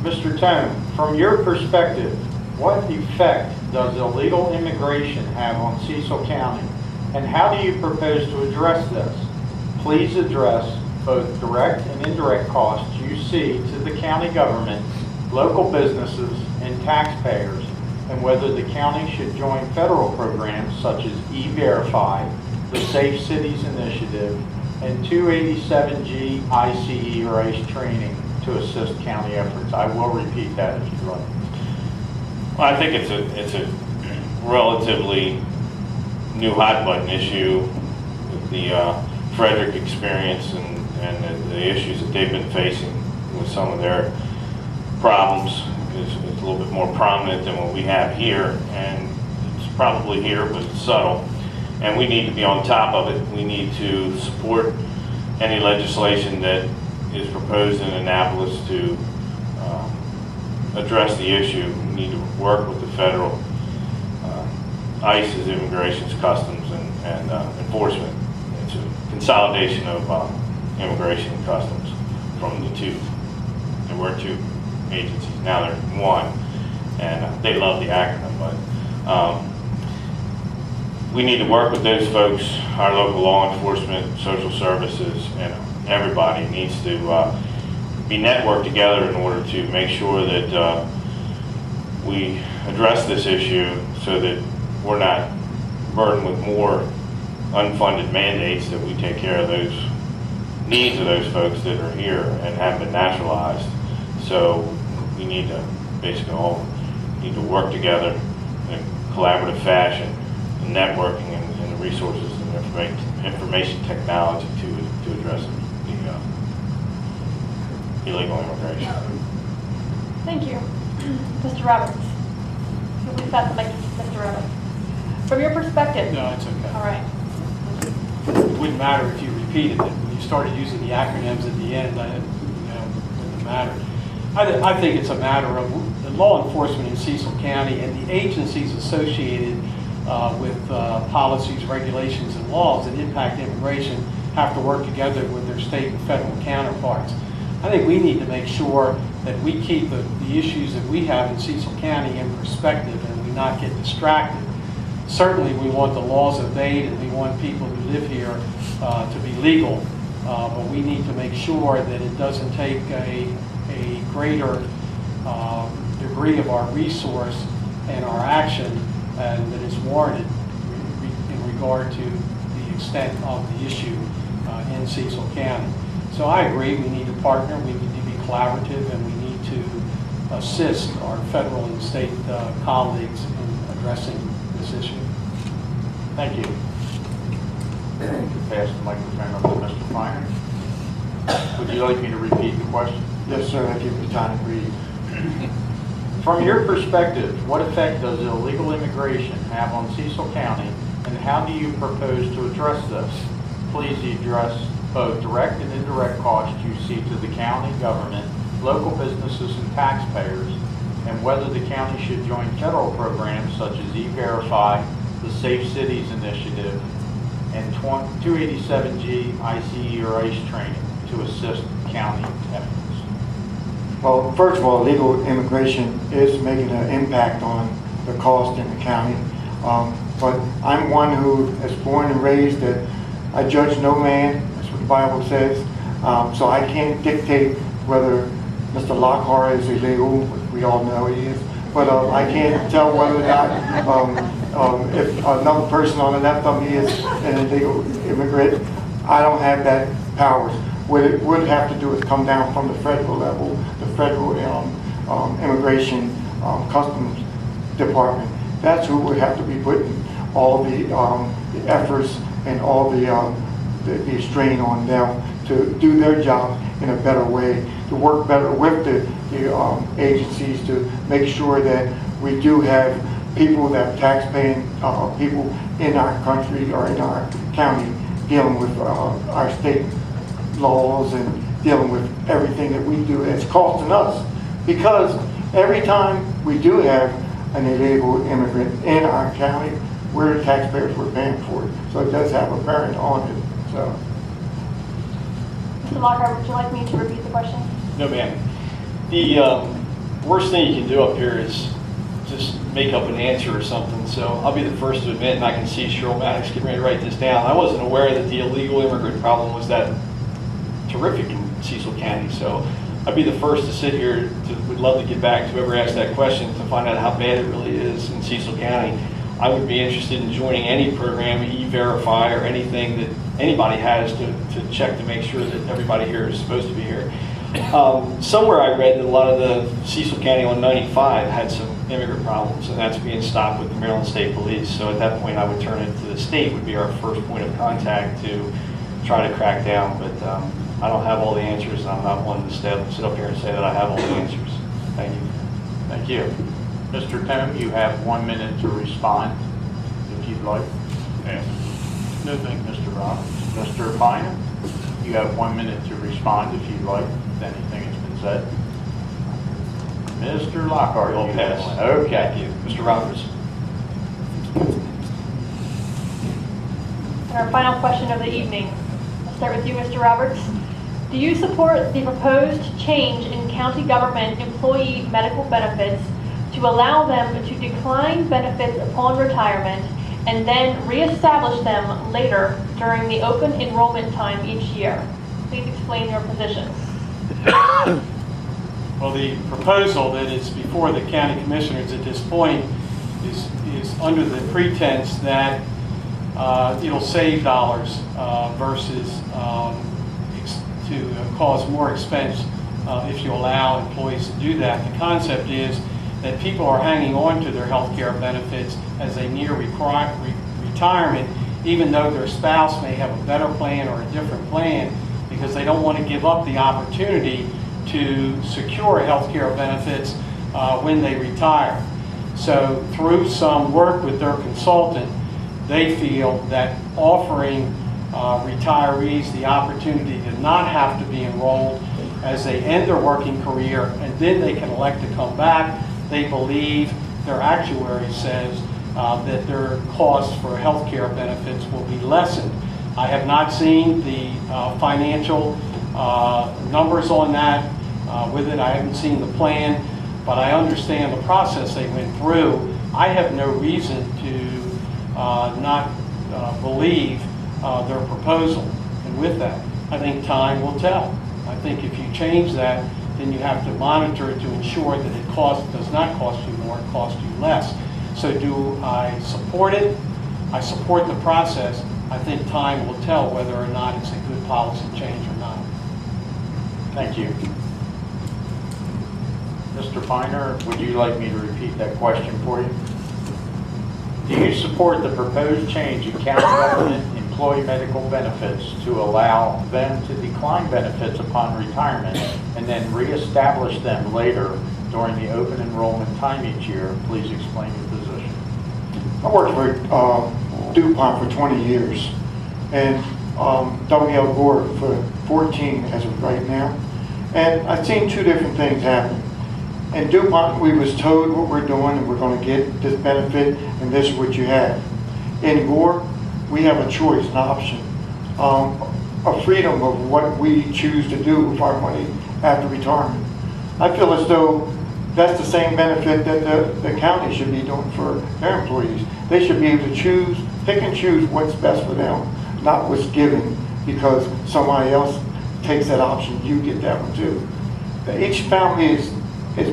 Mr. Tone, from your perspective, what effect does illegal immigration have on Cecil County, and how do you propose to address this? Please address both direct and indirect costs you see to the county government, local businesses, and taxpayers, and whether the county should join federal programs such as E-Verify, the Safe Cities Initiative, and 287G ICE or ICE training to assist county efforts. I will repeat that if you'd like. Well, I think it's a relatively new hot button issue with the Frederick experience and the issues that they've been facing with some of their problems is a little bit more prominent than what we have here, and it's probably here, but it's subtle. And we need to be on top of it. We need to support any legislation that is proposed in Annapolis to address the issue. We need to work with the federal ICE's Immigration's Customs and Enforcement. It's a consolidation of immigration and customs from the two. There were two agencies, now they're one, and they love the acronym, but we need to work with those folks, our local law enforcement, social services, and everybody needs to be networked together in order to make sure that we address this issue so that we're not burdened with more unfunded mandates, that we take care of those needs of those folks that are here and have been naturalized. So we need to basically all need to work together in a collaborative fashion, and networking and the resources and information technology to address the illegal immigration. Thank you. Mr. Roberts. Can we pass the mic to Mr. Roberts? From your perspective. No, it's okay. All right. It wouldn't matter if you repeated it. When you started using the acronyms at the end, it wouldn't matter. I think it's a matter of the law enforcement in Cecil County and the agencies associated with policies, regulations, and laws that impact immigration have to work together with their state and federal counterparts. I think we need to make sure that we keep the issues that we have in Cecil County in perspective and we not get distracted. Certainly we want the laws obeyed and we want people who live here to be legal, but we need to make sure that it doesn't take a greater degree of our resource and our action and that is warranted in regard to the extent of the issue in Cecil County. So I agree, we need to partner, we need to be collaborative, and we need to assist our federal and state colleagues in addressing this issue. Thank you. You can pass the microphone up to Mr. Finer. Would you like me to repeat the question? Yes, sir. I give you time to read. From your perspective, what effect does illegal immigration have on Cecil County, and how do you propose to address this? Please address both direct and indirect costs you see to the county government, local businesses, and taxpayers, and whether the county should join federal programs such as E-Verify, the Safe Cities Initiative, and 287G ICE or ICE training to assist county efforts. Well, first of all, illegal immigration is making an impact on the cost in the county. But I'm one who is born and raised that I judge no man. That's what the Bible says. So I can't dictate whether Mr. Lockhart is illegal. We all know he is. But I can't tell whether or not if another person on the left of me is an illegal immigrant. I don't have that powers. What it would have to do is come down from the federal level, the federal immigration customs department. That's who would have to be putting all the efforts and all the strain on them to do their job in a better way, to work better with the agencies to make sure that we do have people that tax-paying people in our country or in our county dealing with our state laws and dealing with everything that we do. It's costing us because every time we do have an illegal immigrant in our county, we're the taxpayers, we're paying for it. So it does have a bearing on it. So, Mr. Lockhart, would you like me to repeat the question? No, ma'am. The worst thing you can do up here is just make up an answer or something. So I'll be the first to admit, and I can see Cheryl Maddox getting ready to write this down. I wasn't aware that the illegal immigrant problem was that terrific in Cecil County. So I'd be the first to sit here, would love to get back to whoever asked that question to find out how bad it really is in Cecil County. I would be interested in joining any program, E-Verify, or anything that anybody has to check to make sure that everybody here is supposed to be here. Somewhere I read that a lot of the Cecil County on 95 had some immigrant problems, and that's being stopped with the Maryland State Police. So at that point, I would turn it to the state, would be our first point of contact to try to crack down. But I don't have all the answers, and I'm not one to sit up here and say that I have all the answers. Thank you. Thank you. Mr. Tome, you have 1 minute to respond, if you'd like. Yeah. No, thank you, Mr. Roberts. Mr. Finer, you have 1 minute to respond, if you'd like, to anything that's been said. Mr. Lockhart, We'll you pass. have one. Okay. Thank you. Mr. Roberts. And our final question of the evening. I'll start with you, Mr. Roberts. Do you support the proposed change in county government employee medical benefits to allow them to decline benefits upon retirement and then reestablish them later during the open enrollment time each year? Please explain your position. Well, the proposal that is before the county commissioners at this point is under the pretense that it'll save dollars versus to cause more expense if you allow employees to do that. The concept is that people are hanging on to their health care benefits as they near retirement, even though their spouse may have a better plan or a different plan, because they don't want to give up the opportunity to secure health care benefits when they retire. So through some work with their consultant, they feel that offering retirees the opportunity to not have to be enrolled as they end their working career, and then they can elect to come back. They believe, their actuary says, that their costs for health care benefits will be lessened. I have not seen the financial numbers on that with it. I haven't seen the plan, but I understand the process they went through. I have no reason to not believe their proposal. And with that, I think time will tell. I think if you change that, then you have to monitor it to ensure that it does not cost you more, it costs you less. So do I support it? I support the process. I think time will tell whether or not it's a good policy change or not. Thank you. Mr. Finer, would you like me to repeat that question for you? Do you support the proposed change in county government employee medical benefits to allow them to decline benefits upon retirement and then reestablish them later during the open enrollment time each year? Please explain your position. I worked for DuPont for 20 years and W.L. Gore for 14 as of right now. And I've seen two different things happen. In DuPont, we was told what we're doing and we're going to get this benefit and this is what you have. In Gore, we have a choice, an option, a freedom of what we choose to do with our money after retirement. I feel as though that's the same benefit that the county should be doing for their employees. They should be able to choose, pick and choose what's best for them, not what's given because somebody else takes that option, you get that one too. Each family is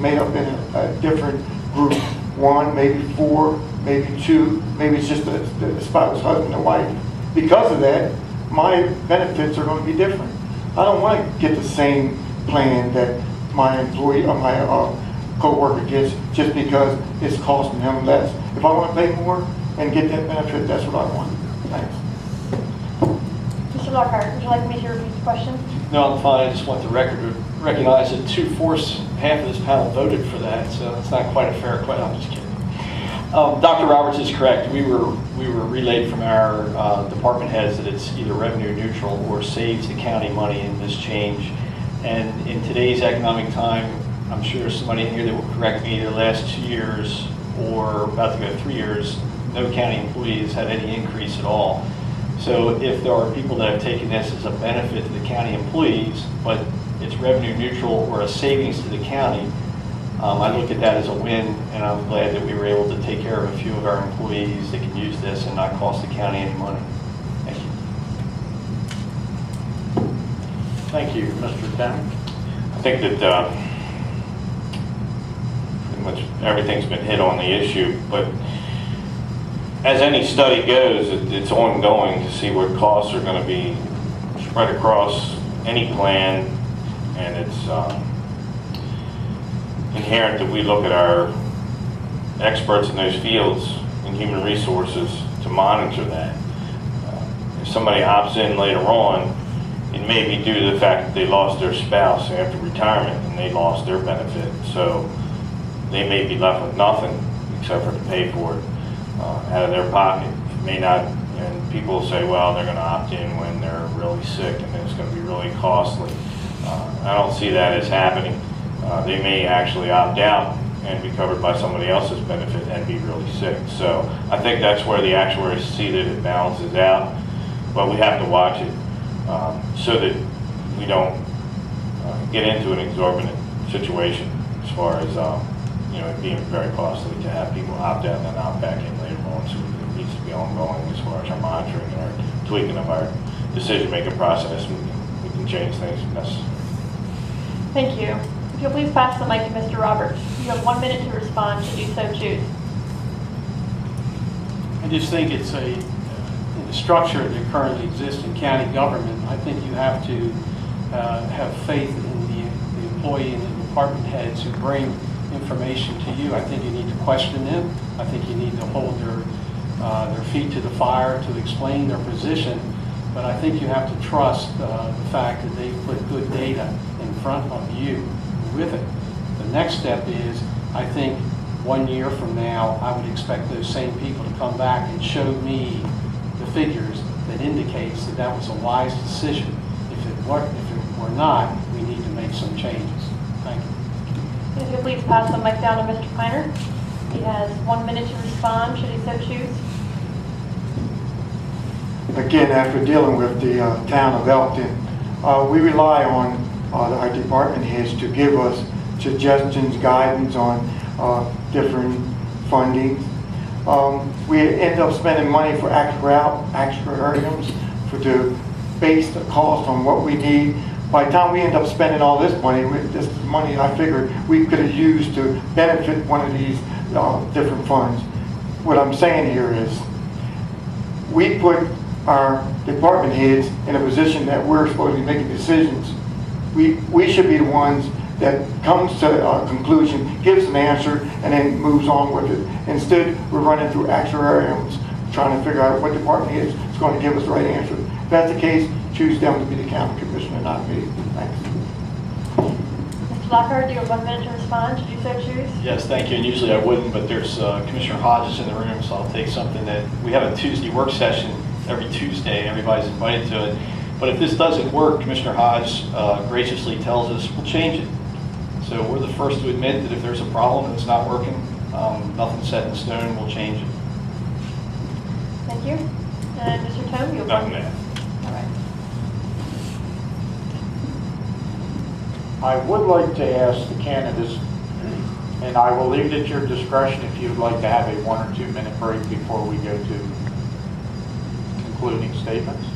made up in a different group, one, maybe four, maybe two, maybe it's just the spouse, husband and wife. Because of that, my benefits are going to be different. I don't want to get the same plan that my employee or my co-worker gets just because it's costing him less. If I want to pay more and get that benefit, that's what I want. Thanks. Mr. Lockhart, would you like me to repeat the question? No, I'm fine. I just want the record to recognize that half of this panel voted for that, so it's not quite a fair question. I'm just kidding. Dr. Roberts is correct. We were relayed from our department heads that it's either revenue neutral or saves the county money in this change. And in today's economic time, I'm sure there's somebody in here that will correct me, the last 2 years or about to go 3 years, no county employees had any increase at all. So if there are people that have taken this as a benefit to the county employees, but it's revenue neutral or a savings to the county, I look at that as a win, and I'm glad that we were able to take care of a few of our employees that can use this and not cost the county any money. Thank you. Thank you, Mr. Tennant. I think that pretty much everything's been hit on the issue, but as any study goes, it's ongoing to see what costs are going to be spread across any plan, and it's inherent that we look at our experts in those fields in human resources to monitor that. If somebody opts in later on, it may be due to the fact that they lost their spouse after retirement and they lost their benefit. So they may be left with nothing except for to pay for it out of their pocket. It may not, and people say, well, they're going to opt in when they're really sick and it's going to be really costly. I don't see that as happening. They may actually opt out and be covered by somebody else's benefit and be really sick. So I think that's where the actuaries see that it balances out, but we have to watch it so that we don't get into an exorbitant situation as far as it being very costly to have people opt out and then opt back in later on. So it needs to be ongoing as far as our monitoring and our tweaking of our decision-making process. We can change things if necessary. Thank you. If you'll please pass the mic to Mr. Roberts. You have 1 minute to respond should you so choose. I just think it's in the structure that currently exists in county government. I think you have to have faith in the employee and the department heads who bring information to you. I think you need to question them. I think you need to hold their feet to the fire to explain their position. But I think you have to trust the fact that they put good data in front of you with it. The next step is, I think 1 year from now, I would expect those same people to come back and show me the figures that indicates that that was a wise decision. If it were not, we need to make some changes. Thank you. If you'll please pass the mic down to Mr. Kleiner. He has 1 minute to respond should he so choose. Again, after dealing with the town of Elkton, we rely on our department heads to give us suggestions, guidance on different funding. We end up spending money for actuariums to base the cost on what we need. By the time we end up spending all this money, this money I figured we could have used to benefit one of these different funds. What I'm saying here is, we put our department heads in a position that we're supposed to be making decisions. We should be the ones that comes to a conclusion, gives an answer, and then moves on with it. Instead, we're running through actuariums trying to figure out what department head is going to give us the right answer. If that's the case, choose them to be the county commissioner, not me. Thanks. Mr. Lockhart, you have 1 minute to respond should you so choose. Yes, thank you. And usually I wouldn't, but there's Commissioner Hodges in the room, so I'll take something that we have a Tuesday work session every Tuesday, and everybody's invited to it. But if this doesn't work, Commissioner Hodge graciously tells us we'll change it. So we're the first to admit that if there's a problem and it's not working, nothing's set in stone, we'll change it. Thank you. And Mr. Tome, you have 1 Nothing minute. there. All right. I would like to ask the candidates, and I will leave it at your discretion if you'd like to have a 1 or 2 minute break before we go to concluding statements.